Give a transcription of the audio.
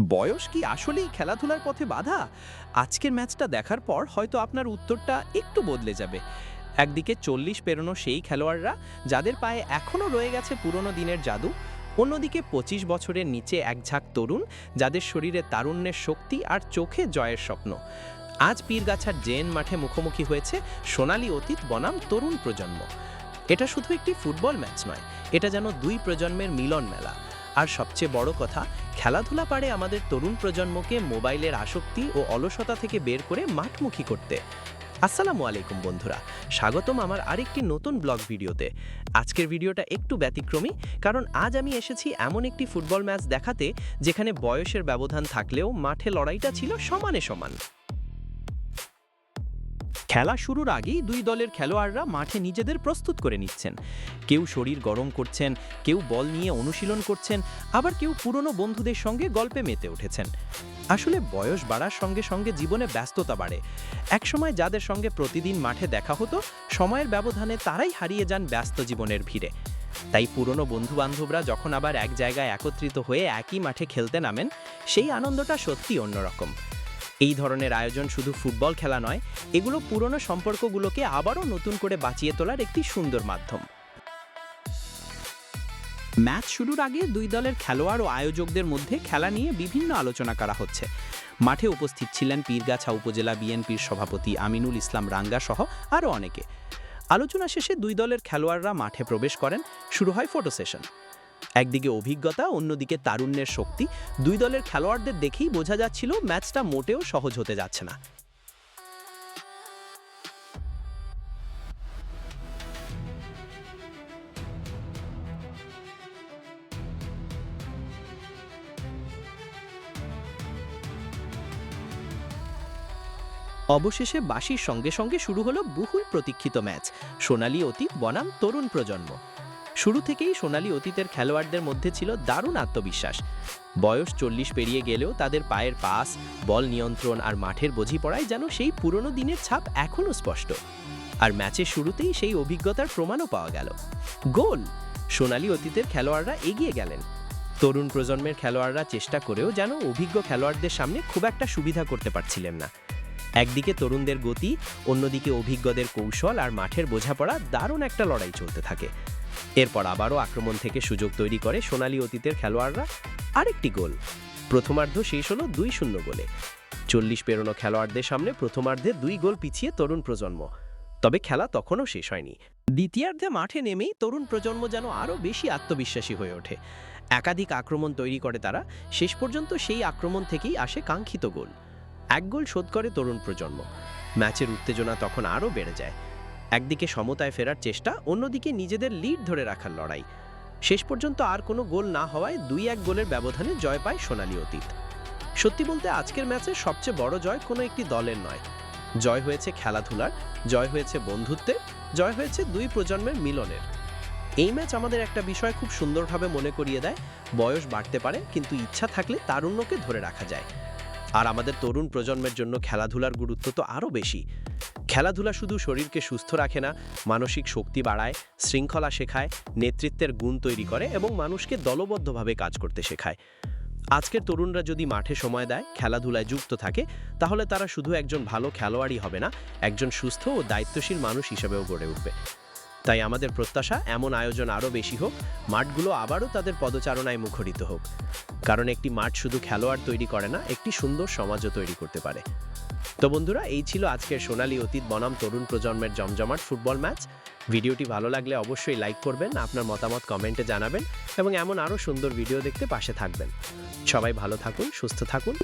বয়স কি আসলেই খেলাধুলার পথে বাধা? আজকের ম্যাচটা দেখার পর হয়তো আপনার উত্তরটা একটু বদলে যাবে। একদিকে ৪০ পেরোনো সেই খেলোয়াড়রা যাদের পায়ে এখনও রয়ে গেছে পুরনো দিনের জাদু, অন্যদিকে ২৫ বছরের নিচে এক ঝাঁক তরুণ যাদের শরীরে তারুণ্যের শক্তি আর চোখে জয়ের স্বপ্ন। আজ পীরগাছার জেএন মাঠে মুখোমুখি হয়েছে সোনালী অতীত বনাম তরুণ প্রজন্ম। এটা শুধু একটি ফুটবল ম্যাচ নয়, এটা যেন দুই প্রজন্মের মিলন মেলা। আর সবচেয়ে বড় কথা, খেলাধুলা পারে আমাদের তরুণ প্রজন্মকে মোবাইলের আসক্তি ও অলসতা থেকে বের করে মাঠমুখী করতে। আসসালামু আলাইকুম বন্ধুরা, স্বাগতম আমার আরেকটি নতুন ব্লগ ভিডিওতে। আজকের ভিডিওটা একটু ব্যতিক্রমী, কারণ আজ আমি এসেছি এমন একটি ফুটবল ম্যাচ দেখাতে যেখানে বয়সের ব্যবধান থাকলেও মাঠে লড়াইটা ছিল সমানে সমান। খেলা শুরুর আগেই দুই দলের খেলোয়াড়রা মাঠে নিজেদের প্রস্তুত করে নিচ্ছেন। কেউ শরীর গরম করছেন, কেউ বল নিয়ে অনুশীলন করছেন, আবার কেউ পুরনো বন্ধুদের সঙ্গে গল্পে মেতে উঠেছেন। আসলে বয়স বাড়ার সঙ্গে সঙ্গে জীবনে ব্যস্ততা বাড়ে। একসময় যাদের সঙ্গে প্রতিদিন মাঠে দেখা হতো, সময়ের ব্যবধানে তারাই হারিয়ে যান ব্যস্ত জীবনের ভিড়ে। তাই পুরনো বন্ধুবান্ধবরা যখন আবার এক জায়গায় একত্রিত হয়ে একই মাঠে খেলতে নামেন, সেই আনন্দটা সত্যি অন্যরকম। এই ধরনের আয়োজন শুধু ফুটবল খেলা নয়, এগুলো পুরনো সম্পর্কগুলোকে আবারও নতুন করে বাঁচিয়ে তোলার একটি সুন্দর মাধ্যম। ম্যাচ শুরুর আগে দুই দলের খেলোয়াড় ও আয়োজকদের মধ্যে খেলা নিয়ে বিভিন্ন আলোচনা করা হচ্ছে। মাঠে উপস্থিত ছিলেন পীরগাছা উপজেলা বিএনপির সভাপতি আমিনুল ইসলাম রাঙ্গা সহ আরও অনেকে। আলোচনা শেষে দুই দলের খেলোয়াড়রা মাঠে প্রবেশ করেন, শুরু হয় ফটো সেশন। একদিকে অভিজ্ঞতা, অন্যদিকে তারুণ্যের শক্তি। দুই দলের খেলোয়াড়দের দেখেই বোঝা যাচ্ছিল ম্যাচটা মোটেও সহজ হতে যাচ্ছে না। অবশেষে বাঁশির সঙ্গে সঙ্গে শুরু হলো বহুল প্রতীক্ষিত ম্যাচ, সোনালী অতীত বনাম তরুণ প্রজন্ম। শুরু থেকেই সোনালী অতীতের খেলোয়াড়দের মধ্যে ছিল দারুণ আত্মবিশ্বাস। বয়স ৪০ পেরিয়ে গেলেও তাদের পায়ের পাস, বল নিয়ন্ত্রণ আর মাঠের বোঝাপড়ায় যেন সেই পুরনো দিনের ছাপ এখনও স্পষ্ট। আর ম্যাচের শুরুতেই সেই অভিজ্ঞতার প্রমাণও পাওয়া গেল। গোল! সোনালী অতীতের খেলোয়াড়রা এগিয়ে গেলেন। তরুণ প্রজন্মের খেলোয়াড়রা চেষ্টা করেও যেন অভিজ্ঞ খেলোয়াড়দের সামনে খুব একটা সুবিধা করতে পারছিলেন না। একদিকে তরুণদের গতি, অন্যদিকে অভিজ্ঞদের কৌশল আর মাঠের বোঝাপড়া, দারুণ একটা লড়াই চলতে থাকে। এরপর আবারও আক্রমণ থেকে সুযোগ তৈরি করে সোনালী অতীতের খেলোয়াড়রা। আরেকটি গোল। প্রথমার্ধ শেষ হলো ২-০ গোলে। ৪০ পেরোনো খেলোয়াড়দের সামনে প্রথমার্ধে ২ গোল পিছিয়ে তরুণ প্রজন্ম। তবে খেলা তখনও শেষ হয়নি। দ্বিতীয়ার্ধে মাঠে নেমেই তরুণ প্রজন্ম যেন আরও বেশি আত্মবিশ্বাসী হয়ে ওঠে। একাধিক আক্রমণ তৈরি করে তারা। শেষ পর্যন্ত সেই আক্রমণ থেকেই আসে কাঙ্ক্ষিত গোল। ১ গোল শোধ করে তরুণ প্রজন্ম। ম্যাচের উত্তেজনা তখন আরও বেড়ে যায়। একদিকে সমতায় ফেরার চেষ্টা, অন্যদিকে নিজেদের লিড ধরে রাখার লড়াই। শেষ পর্যন্ত আর কোনো গোল না হওয়ায় ২-১ গোলের ব্যবধানে জয় পায় সোনালী অতীত। সত্যি বলতে আজকের ম্যাচের সবচেয়ে বড় জয় কোনো একটি দলের নয়। জয় হয়েছে খেলাধুলার, জয় হয়েছে বন্ধুত্বের, জয় হয়েছে দুই প্রজন্মের মিলনের। এই ম্যাচ আমাদের একটা বিষয় খুব সুন্দরভাবে মনে করিয়ে দেয়, বয়স বাড়তে পারে, কিন্তু ইচ্ছা থাকলে তারুণ্যকে ধরে রাখা যায়। আর আমাদের তরুণ প্রজন্মের জন্য খেলাধুলার গুরুত্ব তো আরও বেশি। খেলাধুলা শুধু শরীরকে সুস্থ রাখে না, মানসিক শক্তি বাড়ায়, শৃঙ্খলা শেখায়, নেতৃত্বের গুণ তৈরি করে এবং মানুষকে দলবদ্ধভাবে কাজ করতে শেখায়। আজকের তরুণরা যদি মাঠে সময় দেয়, খেলাধুলায় যুক্ত থাকে, তাহলে তারা শুধু একজন ভালো খেলোয়াড়ই হবে না, একজন সুস্থ ও দায়িত্বশীল মানুষ হিসেবেও গড়ে উঠবে। তাই আমাদের প্রত্যাশা, এমন আয়োজন আরও বেশি হোক, মাঠগুলো আবারও তাদের পদচারণায় মুখরিত হোক। কারণ একটি মাঠ শুধু খেলোয়াড় তৈরি করে না, একটি সুন্দর সমাজও তৈরি করতে পারে। তো বন্ধুরা, এই ছিল আজকের সোনালী অতীত বনাম তরুণ প্রজন্মের জমজমাট ফুটবল ম্যাচ। ভিডিওটি ভালো লাগলে অবশ্যই লাইক করবেন, আপনার মতামত কমেন্টে জানাবেন এবং এমন আরও সুন্দর ভিডিও দেখতে পাশে থাকবেন। সবাই ভালো থাকুন, সুস্থ থাকুন।